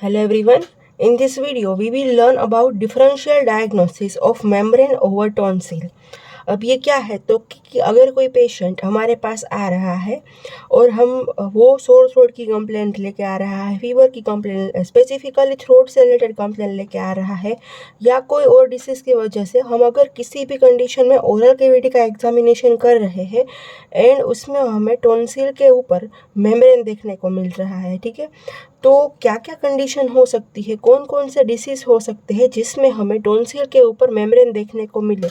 Hello everyone. In this video, we will learn about differential diagnosis of membrane over tonsil. अब ये क्या है तो कि अगर कोई पेशेंट हमारे पास आ रहा है और हम वो सोर थ्रोट की कंप्लेंट लेके आ रहा है, फीवर की कंप्लेंट, स्पेसिफिकली थ्रोट से रिलेटेड कंप्लेंट लेके आ रहा है या कोई और डिसीज़ की वजह से हम अगर किसी भी कंडीशन में ओरल कैविटी का एग्जामिनेशन कर रहे हैं एंड उसमें हमें टॉन्सिल के ऊपर मेम्ब्रेन देखने को मिल रहा है, ठीक है। तो क्या क्या कंडीशन हो सकती है, कौन कौन से डिसीज़ हो सकते हैं जिसमें हमें टॉन्सिल के ऊपर मेम्ब्रेन देखने को मिले,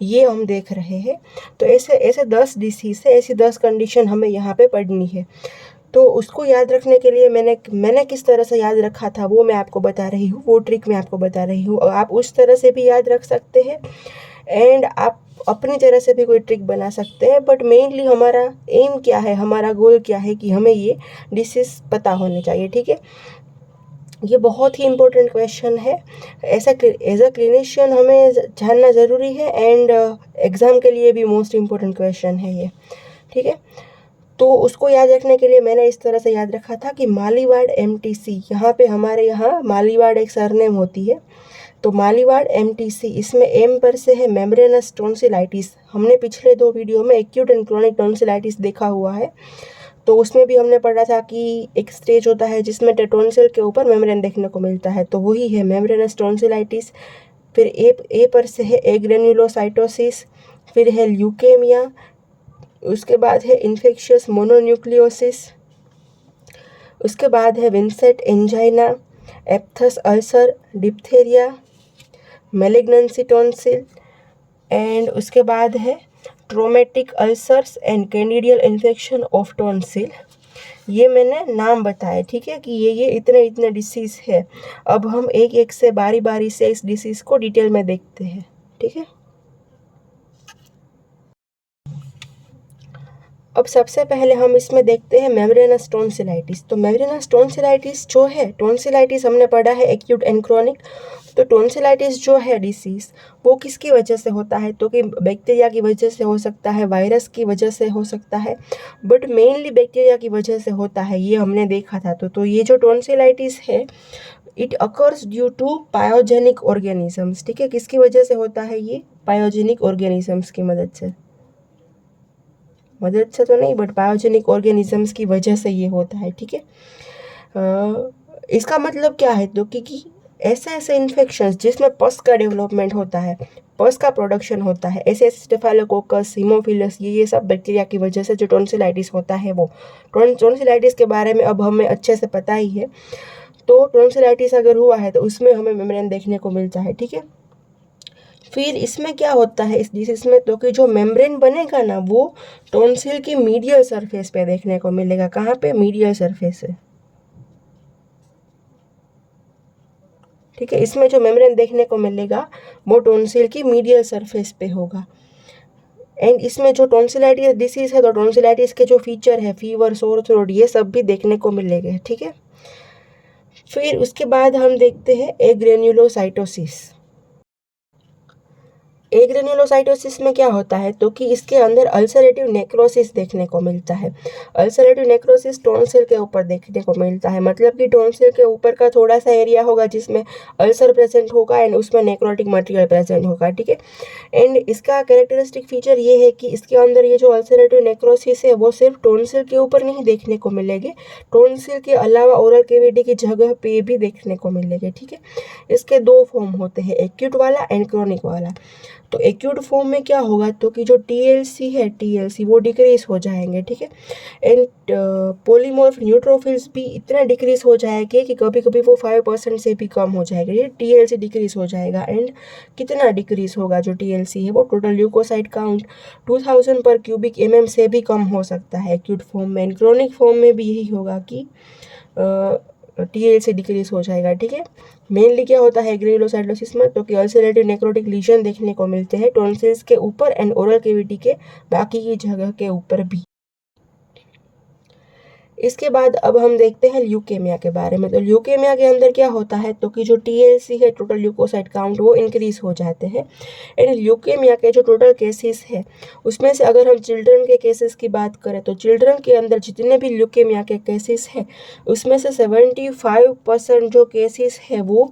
ये हम देख रहे हैं। तो ऐसे ऐसे 10 डिसीज़ है, ऐसी 10 कंडीशन हमें यहाँ पे पढ़नी है। तो उसको याद रखने के लिए मैंने किस तरह से याद रखा था वो मैं आपको बता रही हूँ, वो ट्रिक मैं आपको बता रही हूँ। आप उस तरह से भी याद रख सकते हैं एंड आप अपनी तरह से भी कोई ट्रिक बना सकते हैं, बट मेनली हमारा एम क्या है, हमारा गोल क्या है कि हमें ये डिसीज़ पता होने चाहिए, ठीक है। ये बहुत ही इम्पोर्टेंट क्वेश्चन है, ऐसा एज अ क्लिनिशियन हमें जानना ज़रूरी है एंड एग्ज़ाम के लिए भी मोस्ट इम्पोर्टेंट क्वेश्चन है ये, ठीक है। तो उसको याद रखने के लिए मैंने इस तरह से याद रखा था कि मालीवाड़ MTC, यहाँ पे हमारे यहाँ मालीवाड़ एक सरनेम होती है, तो मालीवाड़ MTC, इसमें एम पर से है मेम्ब्रेनस टॉन्सिलाइटिस। हमने पिछले 2 वीडियो में एक्यूट एंड क्रोनिक टॉन्सिलाइटिस देखा हुआ है, तो उसमें भी हमने पढ़ा था कि एक स्टेज होता है जिसमें टॉन्सिल के ऊपर मेम्ब्रेन देखने को मिलता है, तो वही है मेम्ब्रेनस टॉन्सिलाइटिस। फिर ए पर से है एग्रेन्युलोसाइटोसिस, फिर है ल्यूकेमिया, उसके बाद है इन्फेक्शियस मोनोन्यूक्लियोसिस, उसके बाद है Vincent angina, aphthous ulcer, diphtheria, malignancy tonsil and उसके बाद है traumatic ulcers and candidal infection of tonsil. ये मैंने नाम बताए, ठीक है, कि ये इतने इतने डिसीज़ है। अब हम एक एक से बारी बारी से इस डिसीज़ को डिटेल में देखते हैं, ठीक है। अब सबसे पहले हम इसमें देखते हैं मेम्ब्रेनस टॉन्सिलाइटिस। तो मेम्ब्रेनस टॉन्सिलाइटिस जो है, टॉन्सिलाइटिस हमने पढ़ा है एक्यूट एंड क्रोनिक। तो टॉन्सिलाइटिस जो है डिसीज़, वो किसकी वजह से होता है, तो कि बैक्टीरिया की वजह से हो सकता है, वायरस की वजह से हो सकता है, बट मेनली बैक्टीरिया की वजह से होता है, ये हमने देखा था। तो ये जो टॉन्सिलाइटिस है, it occurs due to pyogenic organisms, ठीक है। किसकी वजह से होता है ये, पायोजेनिक ऑर्गेनिजम्स की मदद से तो नहीं, बट बायोजेनिक ऑर्गेनिजम्स की वजह से ये होता है, ठीक है। इसका मतलब क्या है, तो कि ऐसे ऐसे इन्फेक्शंस जिसमें पस का डेवलपमेंट होता है, पस का प्रोडक्शन होता है, ऐसे स्टेफाइलोकोकस, हीमोफिलस, ये सब बैक्टीरिया की वजह से जो टॉन्सिलाइटिस होता है, वो टॉन्सिलाइटिस के बारे में अब हमें अच्छे से पता ही है। तो टॉन्सिलाइटिस अगर हुआ है तो उसमें हमें मेम्ब्रेन देखने को मिलता है, ठीक है। फिर इसमें क्या होता है इस डिसीज में, तो कि जो मेम्ब्रेन बनेगा ना, वो टॉन्सिल की मीडियल सरफेस पे देखने को मिलेगा। कहाँ पे, मीडियल सरफेस है, ठीक है। इसमें जो मेम्ब्रेन देखने को मिलेगा वो टॉन्सिल की मीडियल सरफेस पे होगा। एंड इसमें जो टॉन्सिलाइटिस डिसीज है, तो टॉन्सिलाइटिस के जो फीचर है, फीवर, सोर थ्रोट, ये सब भी देखने को मिलेंगे, ठीक है। फिर उसके बाद हम देखते हैं एग्रेन्युलोसाइटोसिस। एग्रेन्युलोसाइटोसिस में क्या होता है, तो कि इसके अंदर अल्सरेटिव नेक्रोसिस देखने को मिलता है। अल्सरेटिव नेक्रोसिस टॉन्सिल के ऊपर देखने को मिलता है, मतलब कि टॉन्सिल के ऊपर का थोड़ा सा एरिया होगा जिसमें अल्सर प्रेजेंट होगा एंड उसमें नेक्रोटिक मटेरियल प्रेजेंट होगा, ठीक है। एंड इसका कैरेक्टरिस्टिक फीचर ये है कि इसके अंदर ये जो अल्सरेटिव नेक्रोसिस है, वो सिर्फ टॉन्सिल के ऊपर नहीं देखने को मिलेगी, टॉन्सिल के अलावा ओरल कैविटी की जगह पे भी देखने को मिलेगी, ठीक है। इसके 2 फॉर्म होते हैं, एक्यूट वाला एंड क्रोनिक वाला। तो एक्यूट फॉर्म में क्या होगा, तो कि जो TLC है, TLC वो डिक्रीज हो जाएंगे, ठीक है। एंड पोलीमॉर्फ न्यूट्रोफिल्स भी इतना डिक्रीज हो जाएंगे कि कभी कभी वो 5% से भी कम हो जाएगा, ये TLC डिक्रीज हो जाएगा। एंड कितना डिक्रीज होगा, जो TLC है वो टोटल ल्यूकोसाइट काउंट 2000 पर क्यूबिक mm से भी कम हो सकता है एक्यूट फॉर्म में। एंड क्रोनिक फॉर्म में भी यही होगा कि TLC डिक्रीज हो जाएगा, ठीक है। मेनली क्या होता है ग्रेनुलोसाइटोसिस में, तो कि अल्सरेटिव नेक्रोटिक लीजन देखने को मिलते हैं टॉन्सिल्स के ऊपर एंड ओरल कैविटी के बाकी की जगह के ऊपर भी। इसके बाद अब हम देखते हैं ल्यूकेमिया के बारे में। तो ल्यूकेमिया के अंदर क्या होता है, तो कि जो टीएलसी है, टोटल ल्यूकोसाइट काउंट, वो इंक्रीज हो जाते हैं। एंड ल्यूकेमिया के जो टोटल केसेस है उसमें से अगर हम चिल्ड्रन के केसेस की बात करें तो चिल्ड्रन के अंदर जितने भी ल्यूकेमिया के केसेस हैं उसमें से 75% जो केसेस है वो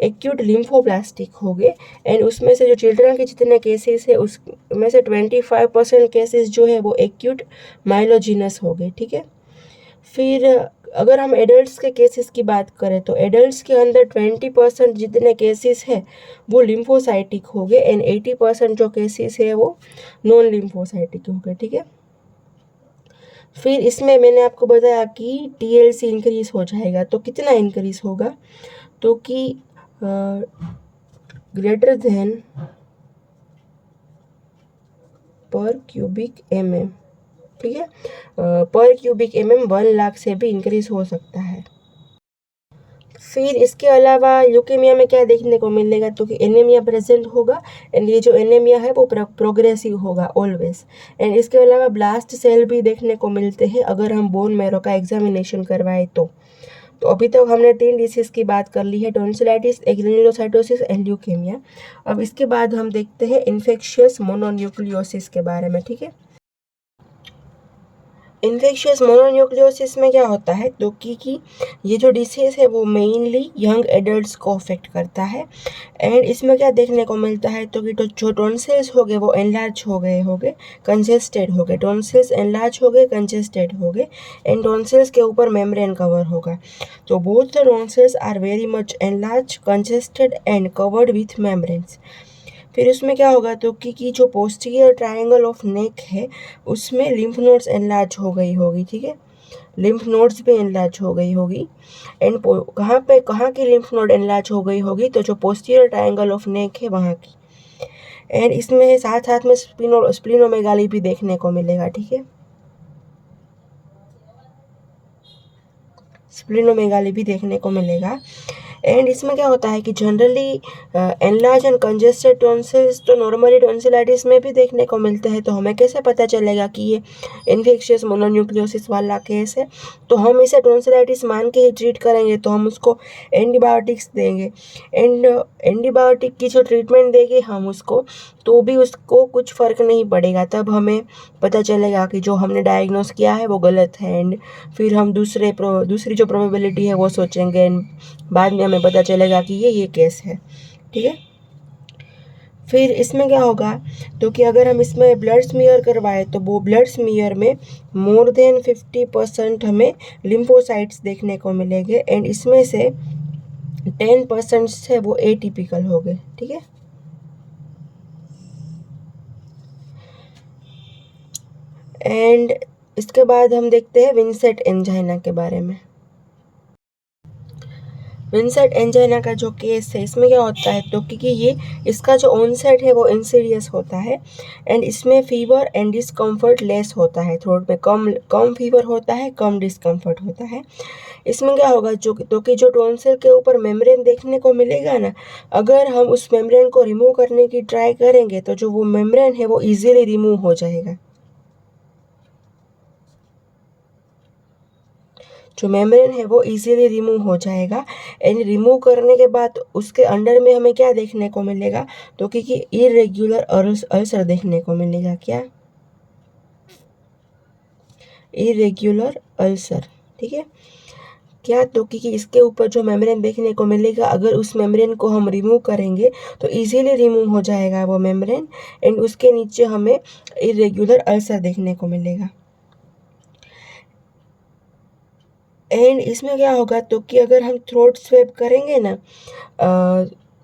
एक्यूट लिम्फोब्लास्टिक हो गए। एंड उसमें से जो चिल्ड्रन के जितने केसेस है उसमें से 25% केसेस जो है वो एक्यूट माइलोजिनस हो गए। ठीक है, फिर अगर हम एडल्ट्स के केसेस की बात करें तो एडल्ट्स के अंदर 20% जितने केसेस हैं वो लिम्फोसाइटिक हो गए एंड 80% जो केसेस है वो नॉन लिम्फोसाइटिक हो गए। ठीक है, फिर इसमें मैंने आपको बताया कि टीएलसी इंक्रीज हो जाएगा, तो कितना इंक्रीज होगा, तो कि ग्रेटर देन पर क्यूबिक एमएम। ठीक है, पर क्यूबिक एमएम 1 लाख से भी इंक्रीज हो सकता है। फिर इसके अलावा ल्यूकेमिया में क्या देखने को मिलेगा, तो कि एनीमिया प्रेजेंट होगा एंड ये जो एनीमिया है वो प्रोग्रेसिव होगा ऑलवेज। एंड इसके अलावा ब्लास्ट सेल भी देखने को मिलते हैं अगर हम बोन मैरो का एग्जामिनेशन करवाएं तो अभी तक हमने 3 डिसीज की बात कर ली है, टॉन्सिलाइटिस, ग्रेन्युलोसाइटोसिस एंड ल्यूकेमिया। अब इसके बाद हम देखते हैं इन्फेक्शियस मोनोन्यूक्लियोसिस के बारे में। ठीक है, इन्फेक्शियस मोनोन्यूक्लियोसिस में क्या होता है, तो कि ये जो डिसीज़ है वो मेनली यंग एडल्ट्स को अफेक्ट करता है। एंड इसमें क्या देखने को मिलता है, तो कि जो टॉन्सिल्स हो गए वो एनलार्ज हो गए कंजेस्टेड हो गए, टॉन्सिल्स एनलार्ज हो गए, कंजेस्टेड हो गए एंड टॉन्सिल्स के ऊपर मेम्ब्रेन कवर होगा। तो both the tonsils are very much enlarge, congested and covered with membranes. फिर उसमें क्या होगा, तो कि जो पोस्टीरियर ट्रायंगल ऑफ नेक है उसमें लिम्फ नोड्स एनलार्ज हो गई होगी। ठीक है, लिम्फ नोड्स भी एनलार्ज हो गई होगी एंड कहाँ की लिम्फ नोड एनलार्ज हो गई होगी, तो जो पोस्टीरियर ट्रायंगल ऑफ नेक है वहाँ की। एंड इसमें साथ साथ में स्प्लिनोमेगाली भी देखने को मिलेगा। ठीक है, स्प्लिनोमेगाली भी देखने को मिलेगा। एंड इसमें क्या होता है कि generally enlarge and congested tonsils तो नॉर्मली टॉन्सिलाइटिस में भी देखने को मिलते हैं। तो हमें कैसे पता चलेगा कि ये इन्फेक्शियस मोनोन्यूक्लियोसिस वाला केस है, तो हम इसे टॉन्सिलाइटिस मान के ही ट्रीट करेंगे, तो हम उसको एंटीबायोटिक्स देंगे। एंड एंटीबायोटिक की जो ट्रीटमेंट देंगे हम उसको, तो भी उसको कुछ फ़र्क नहीं पड़ेगा, तब हमें पता चलेगा कि जो हमने डायग्नोस किया है वो गलत है। एंड फिर हम दूसरी जो प्रोबेबिलिटी है वो सोचेंगे एंड बाद में हमें पता चलेगा कि ये केस है। ठीक है, फिर इसमें क्या होगा, तो कि अगर हम इसमें ब्लड स्मीयर करवाएं तो वो ब्लड स्मीयर में मोर देन 50% हमें लिम्फोसाइट्स देखने को मिलेंगे एंड इसमें से 10% है वो एटिपिकल हो गए। ठीक है, एंड इसके बाद हम देखते हैं विंसेंट एंजाइना के बारे में। विंसेंट एंजाइना का जो केस है इसमें क्या होता है, तो क्योंकि ये इसका जो ऑनसेट है वो इंसीडियस होता है एंड इसमें फीवर एंड डिस्कम्फर्ट लेस होता है, थ्रोट में कम फीवर होता है, कम डिस्कम्फर्ट होता है। इसमें क्या होगा, जो टॉन्सिल के ऊपर मेम्ब्रेन देखने को मिलेगा ना, अगर हम उस मेम्ब्रेन को रिमूव करने की ट्राई करेंगे तो जो वो मेम्ब्रेन है वो ईजिली रिमूव हो जाएगा। जो मेम्ब्रेन है वो इजीली रिमूव हो जाएगा एंड रिमूव करने के बाद उसके अंडर में हमें क्या देखने को मिलेगा, तो कि इरेग्युलर अल्सर देखने को मिलेगा। क्या, इरेग्युलर अल्सर। ठीक है, क्या, तो कि इसके ऊपर जो मेम्ब्रेन देखने को मिलेगा, अगर उस मेम्ब्रेन को हम रिमूव करेंगे तो इजीली रिमूव हो जाएगा वो मेम्ब्रेन एंड उसके नीचे हमें इरेग्युलर अल्सर देखने को मिलेगा। एंड इसमें क्या होगा, तो कि अगर हम थ्रोट स्वेब करेंगे ना,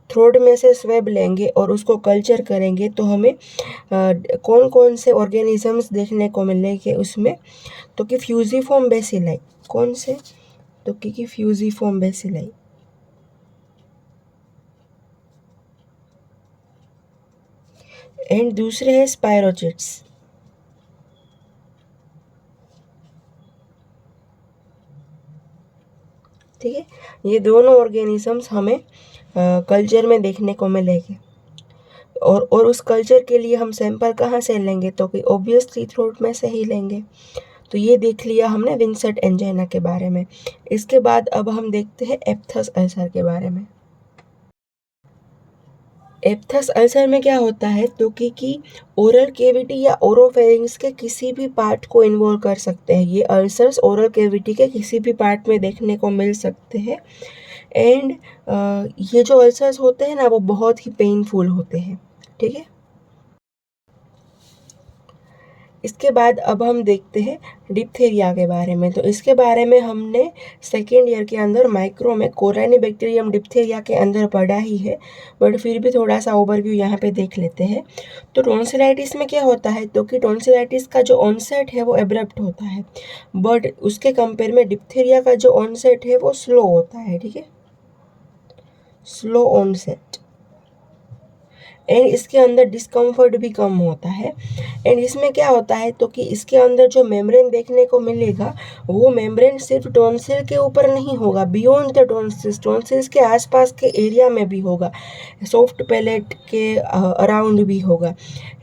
थ्रोट में से स्वेब लेंगे और उसको कल्चर करेंगे तो हमें कौन कौन से ऑर्गेनिजम्स देखने को मिलेंगे उसमें, तो कि फ्यूजिफॉर्म बेसिलाई। कौन से, तो कि फ्यूजिफॉर्म बेसिलाई एंड दूसरे हैं स्पायरोचिट्स। ठीक है, ये दोनों ऑर्गेनिजम्स हमें कल्चर में देखने को मिलेंगे और उस कल्चर के लिए हम सैंपल कहाँ से लेंगे, तो कि ऑब्वियसली थ्रोट में से ही लेंगे। तो ये देख लिया हमने विंसेंट एंजाइना के बारे में। इसके बाद अब हम देखते हैं एप्थस अल्सर के बारे में। एप्थस अल्सर में क्या होता है तो कि ओरल केविटी या ओरोफेरिंग्स के किसी भी पार्ट को इन्वॉल्व कर सकते हैं। ये अल्सर्स ओरल केविटी के किसी भी पार्ट में देखने को मिल सकते हैं। एंड ये जो अल्सर्स होते हैं ना वो बहुत ही पेनफुल होते हैं। ठीक है, इसके बाद अब हम देखते हैं डिप्थीरिया के बारे में। तो इसके बारे में हमने सेकेंड ईयर के अंदर माइक्रो में कोराइनोबैक्टीरियम डिप्थीरिया के अंदर पढ़ा ही है, बट फिर भी थोड़ा सा ओवरव्यू यहाँ पे देख लेते हैं। तो टॉन्सिलाइटिस में क्या होता है तो कि टॉन्सिलाइटिस का जो ऑनसेट है वो एब्रप्ट होता है, बट उसके कंपेयर में डिप्थीरिया का जो ऑनसेट है वो स्लो होता है। ठीक है, स्लो ऑनसेट। एंड इसके अंदर डिस्कम्फर्ट भी कम होता है। एंड इसमें क्या होता है तो कि इसके अंदर जो मेम्ब्रेन देखने को मिलेगा वो मेम्ब्रेन सिर्फ टॉन्सिल के ऊपर नहीं होगा, बियॉन्ड द टॉन्सिल्स, टॉन्सिल्स के आसपास के एरिया में भी होगा, सॉफ्ट पैलेट के अराउंड भी होगा।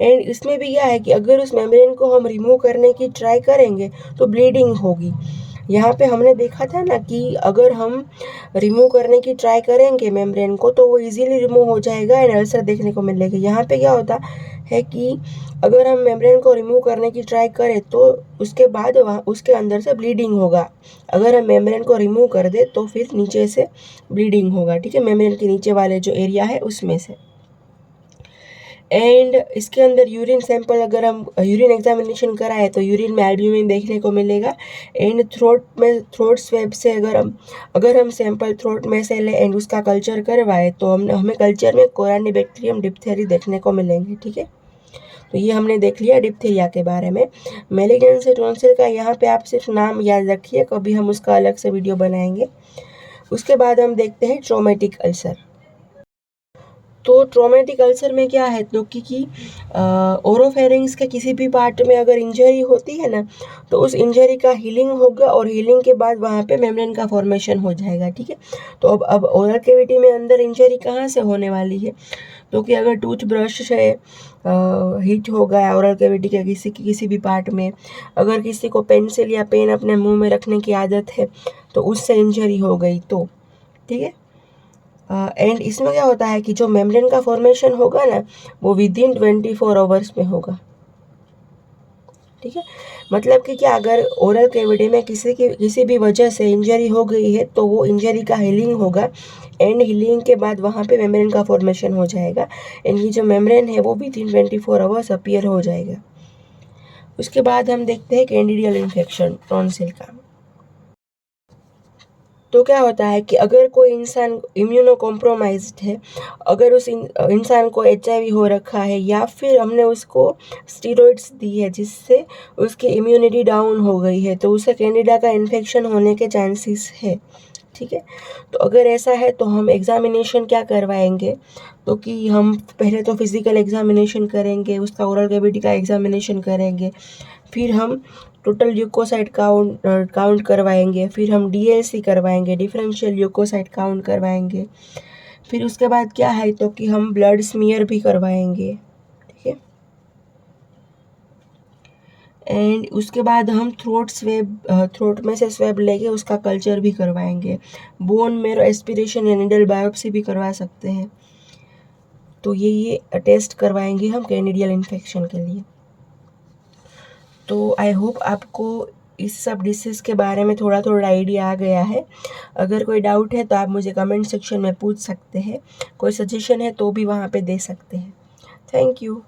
एंड इसमें भी क्या है कि अगर उस मेम्ब्रेन को हम रिमूव करने की ट्राई करेंगे तो ब्लीडिंग होगी। यहाँ पे हमने देखा था ना कि अगर हम रिमूव करने की ट्राई करेंगे मेम्ब्रेन को तो वो इजीली रिमूव हो जाएगा एंड अल्सर देखने को मिलेगा। यहाँ पे क्या होता है कि अगर हम मेम्ब्रेन को रिमूव करने की ट्राई करें तो उसके बाद वहाँ उसके अंदर से ब्लीडिंग होगा। अगर हम मेम्ब्रेन को रिमूव कर दे तो फिर नीचे से ब्लीडिंग होगा। ठीक है, मेम्ब्रेन के नीचे वाले जो एरिया है उसमें से। एंड इसके अंदर यूरिन सैंपल अगर हम यूरिन एग्जामिनेशन कराए तो यूरिन में एल्ब्यूमिन देखने को मिलेगा। एंड थ्रोट स्वेब से अगर हम सैंपल थ्रोट में से ले एंड उसका कल्चर करवाए तो हमें कल्चर में कोराइनोबैक्टीरियम डिप्थेरी देखने को मिलेंगे। ठीक है, तो ये हमने देख लिया डिप्थीरिया के बारे में। मैलिग्नेंसी टॉन्सिल का यहाँ पे आप सिर्फ नाम याद रखिए, कभी हम उसका अलग से वीडियो बनाएंगे। उसके बाद हम देखते हैं ट्रोमेटिक अल्सर। तो ट्रोमेटिक अल्सर में क्या है तो कि ओरोफेरिंग्स के किसी भी पार्ट में अगर इंजरी होती है ना तो उस इंजरी का हीलिंग होगा और हीलिंग के बाद वहाँ पे मेम्ब्रेन का फॉर्मेशन हो जाएगा। ठीक है, तो अब ओरल कैविटी में अंदर इंजरी कहाँ से होने वाली है तो कि अगर टूथब्रश से हिट हो गया ओरल कैविटी के किसी भी पार्ट में, अगर किसी को पेंसिल या पेन अपने मुंह में रखने की आदत है तो उससे इंजरी हो गई तो। ठीक है, एंड इसमें क्या होता है कि जो मेम्ब्रेन का फॉर्मेशन होगा ना वो विदिन 24 आवर्स में होगा। ठीक है, मतलब कि क्या अगर ओरल कैविटी में किसी भी वजह से इंजरी हो गई है तो वो इंजरी का हीलिंग होगा एंड हीलिंग के बाद वहाँ पे मेम्ब्रेन का फॉर्मेशन हो जाएगा एंड ये जो मेम्ब्रेन है वो विदिन 24 आवर्स अपीयर हो जाएगा। उसके बाद हम देखते हैं कैंडिडियल इन्फेक्शन टॉन्सिल का। तो क्या होता है कि अगर कोई इंसान इम्यूनो कॉम्प्रोमाइज्ड है, अगर उस इंसान को HIV हो रखा है या फिर हमने उसको स्टीरॉइड्स दी है जिससे उसकी इम्यूनिटी डाउन हो गई है तो उसे कैंडिडा का इन्फेक्शन होने के चांसेस है। ठीक है, तो अगर ऐसा है तो हम एग्जामिनेशन क्या करवाएंगे तो कि हम पहले तो फिजिकल एग्जामिनेशन करेंगे, उसका ओरल कैविटी का एग्जामिनेशन करेंगे, फिर हम टोटल ल्यूकोसाइट काउंट करवाएंगे, फिर हम DLC करवाएंगे, डिफरेंशियल ल्यूकोसाइट काउंट करवाएंगे, फिर उसके बाद क्या है तो कि हम ब्लड स्मीयर भी करवाएंगे। ठीक है, एंड उसके बाद हम थ्रोट में से स्वेब लेके उसका कल्चर भी करवाएंगे, बोन मेरो एस्पिरेशन या नीडल बायोप्सी भी करवा सकते हैं। तो ये टेस्ट करवाएंगे हम कैंडिडियल इन्फेक्शन के लिए। तो आई होप आपको इस सब डिसीज़ के बारे में थोड़ा थोड़ा आइडिया आ गया है। अगर कोई डाउट है तो आप मुझे कमेंट सेक्शन में पूछ सकते हैं, कोई सजेशन है तो भी वहाँ पे दे सकते हैं। Thank you.